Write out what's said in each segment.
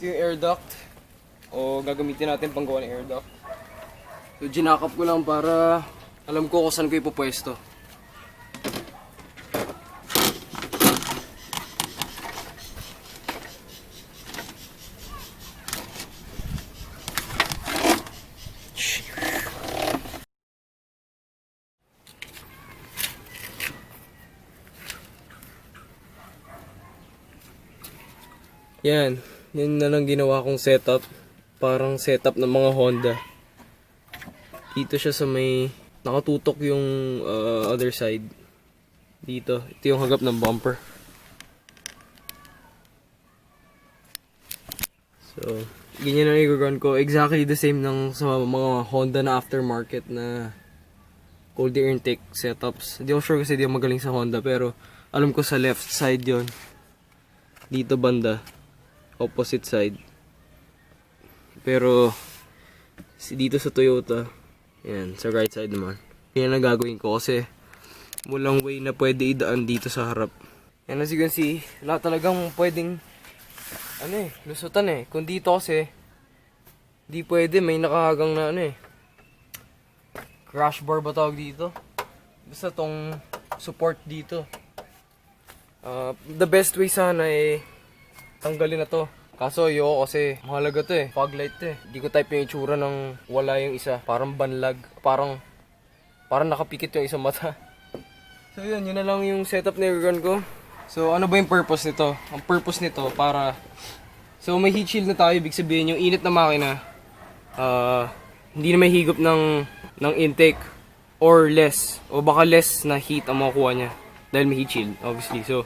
Ito yung air duct. O gagamitin natin panggawa ng air duct. So ginakap ko lang para alam ko kung saan ko ipupwesto. Yan na lang ginawa kong setup. Parang setup ng mga Honda. Dito siya sa may nakatutok yung other side. Dito, ito yung hagap ng bumper. So, ganyan ang i-run ko. Exactly the same ng sa mga Honda na aftermarket na cold air intake setups. Hindi ko sure kasi di ako magaling sa Honda, pero alam ko sa left side yon. Dito banda. Opposite side. Pero dito sa Toyota, yan, sa right side naman. Yan ang gagawin ko kasi walang way na pwede idaan dito sa harap. Yan, as you can see, wala talagang pwedeng lusutan eh. Kung dito kasi di pwede, may nakahagang na crash bar ba tawag dito? Basta tong support dito. The best way sana tanggalin na to. Kaso kasi mahalaga to fog light to Hindi ko type yung itsura ng wala yung isa. Parang banlag. Parang nakapikit yung isang mata. So yun na lang yung setup na i-run ko. So ano ba yung purpose nito? Ang purpose nito so may heat shield na tayo. Ibig sabihin yung init na makina hindi na may higop ng intake or less. O baka less na heat ang makukuha niya. Dahil may heat shield obviously. So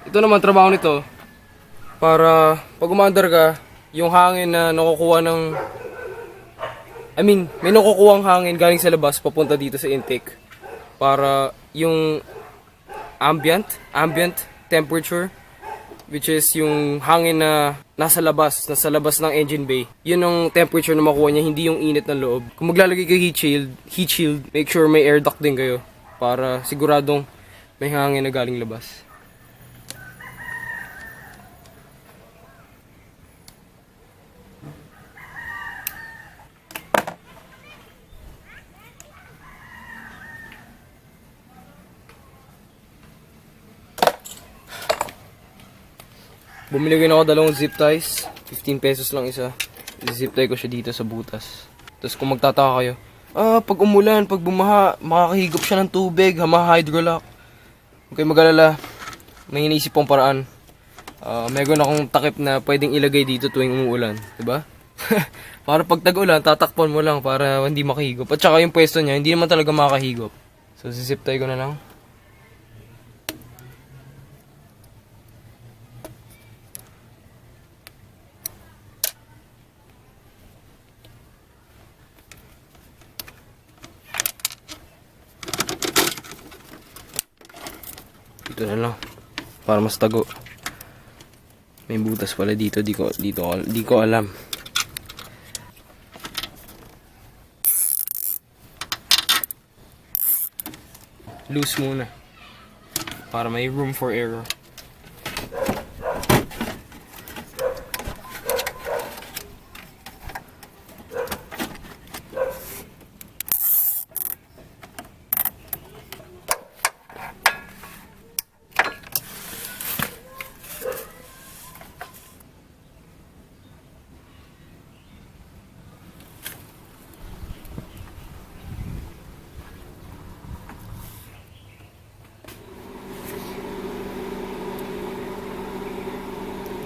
ito naman trabaho nito. Para pag umandar ka, yung hangin na nakukuha may nakukuhang hangin galing sa labas papunta dito sa intake. Para yung ambient temperature, which is yung hangin na nasa labas ng engine bay, yun ang temperature na makuha niya, hindi yung init ng loob. Kung maglalagay kayo heat shield, make sure may air duct din kayo para siguradong may hangin na galing labas. Bumili ko na ako dalawang zip ties. 15 pesos lang isa. Zip tie ko siya dito sa butas. Tapos kung magtataka kayo, pag umulan, pag bumaha, makakahigop siya ng tubig, hydrolock. Okay, mag-alala. May iniisip pong paraan. Meron akong takip na pwedeng ilagay dito tuwing umuulan. Diba? Para pag tag-ulan, tatakpan mo lang para hindi makahigop. At saka yung pwesto niya, hindi naman talaga makakahigop. So, zip tie ko na lang. Dito na lang para mas tago. May butas pala dito, di ko alam. Loose muna para may room for error.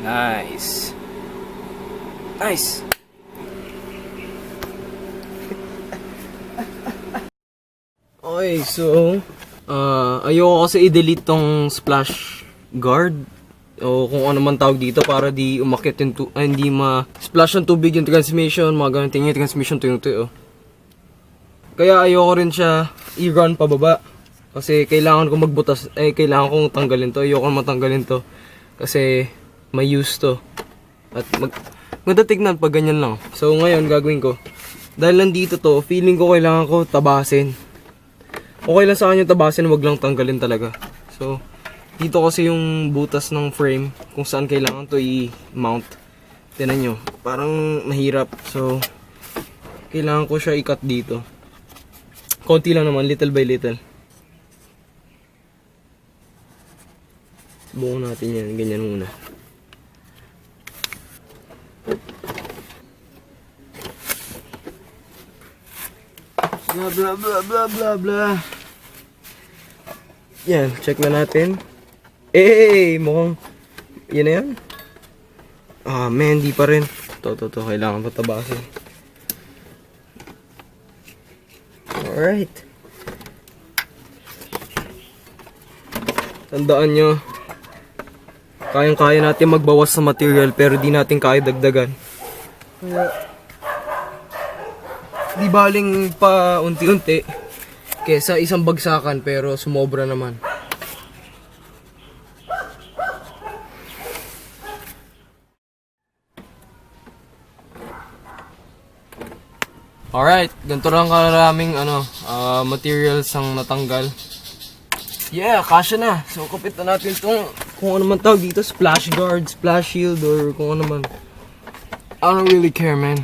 Nice. Nice. Okay, so ayoko kasi i-delete tong splash guard o kung ano man tawag dito para di umakyat yung hindi ma-splash ng tubig yung transmission, mga ganun tingin yung transmission tuyo. Kaya ayoko rin siya i-run pababa kasi kailangan kong magbutas, kailangan kong tanggalin to. Ayoko matanggalin to kasi may use to. At magdatignan pag ganyan lang. So ngayon gagawin ko, dahil nandito to, feeling ko kailangan ko tabasin. Okay lang sa kanya tabasin, wag lang tanggalin talaga. So dito kasi yung butas ng frame kung saan kailangan to i-mount. Tinan nyo, parang mahirap. So, kailangan ko siya i-cut dito. Konti lang naman, little by little. Buo natin yan, ganyan muna. Blah blah blah blah blah blah. Yan, check na natin. Mukhang yan na yan. Man, di pa rin. To, kailangan patabasin. Alright. Tandaan nyo, kayang-kaya natin magbawas sa material pero di natin kaya dagdagan. Kaya, di baling pa unti-unti kesa isang bagsakan pero sumobra naman. Alright, ganito lang karaming materials ang natanggal. Yeah, kasya na. So, kapit na natin itong kung ano man tawag dito, splash guard, splash shield, or kung ano man. I don't really care, man.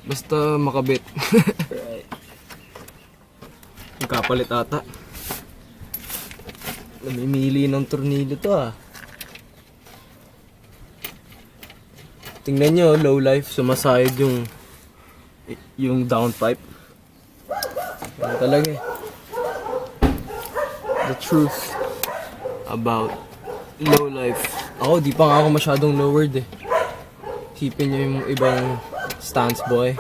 Basta makabit. Right. Magkapalit ata. Namimili ng tornilyo to ah. Tingnan nyo, low life, sumasayad yung downpipe. Ano talaga eh. The truth about low life. Ako, di pa nga ako masyadong lowered eh. Tipin nyo yung ibang stance boy.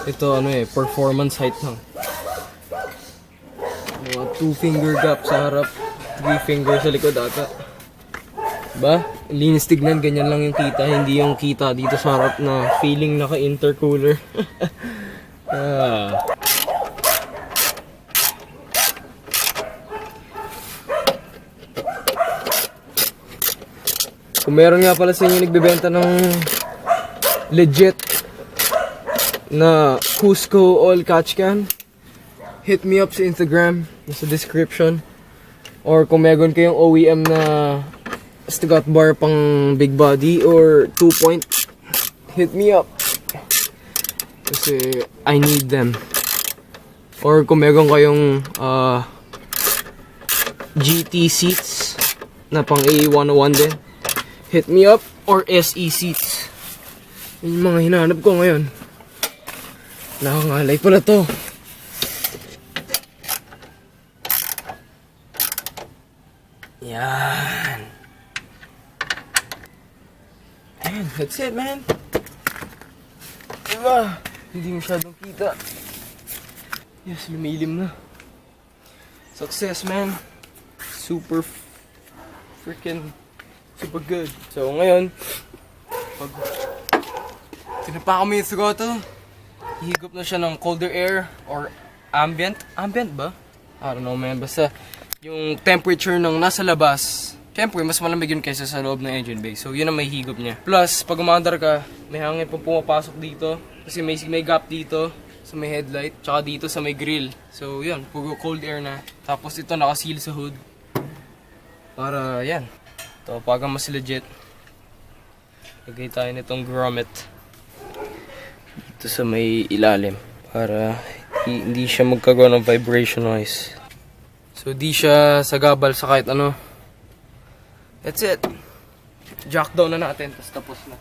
Ito performance height lang. Mga 2 finger gap sa harap, 3 finger sa likod ata. Diba? Linis tignan, ganyan lang yung kita. Hindi yung kita dito sa harap na feeling naka-intercooler. Kung meron nga pala sa inyo nagbebenta ng legit na Cusco oil catch can, hit me up sa Instagram, nasa description. Or kung meron kayong OEM na Stugat bar pang big body or 2-point, hit me up. Kasi I need them. Or kung meron kayong GT seats na pang A101 din, hit me up. Or SE seats. Yun yung mga hinahanap ko ngayon. Nakangalay pala to. Yan. And that's it, man. Diba? Hindi masyadong kita. Yes, lumilim na. Success, man. Super good. So, ngayon, pag tinapa kami yung sugoto, hihigop na siya ng colder air or ambient. Ambient ba? I don't know, man. Basta yung temperature ng nasa labas, syempre, mas malamig yun kaysa sa loob ng engine bay. So, yun ang may higop niya. Plus, pag umandar ka, may hangin pong pumapasok dito. Kasi may gap dito sa may headlight. Tsaka dito sa may grill. So, yun. Puro cold air na. Tapos, ito nakaseal sa hood. Para, yan. Ito, pag mas legit. Lagay tayo nitong grommet dito sa may ilalim. Para hindi siya magkagawa ng vibration noise. So, di siya sagabal sa kahit ano. That's it. Jack down na natin, tapos na.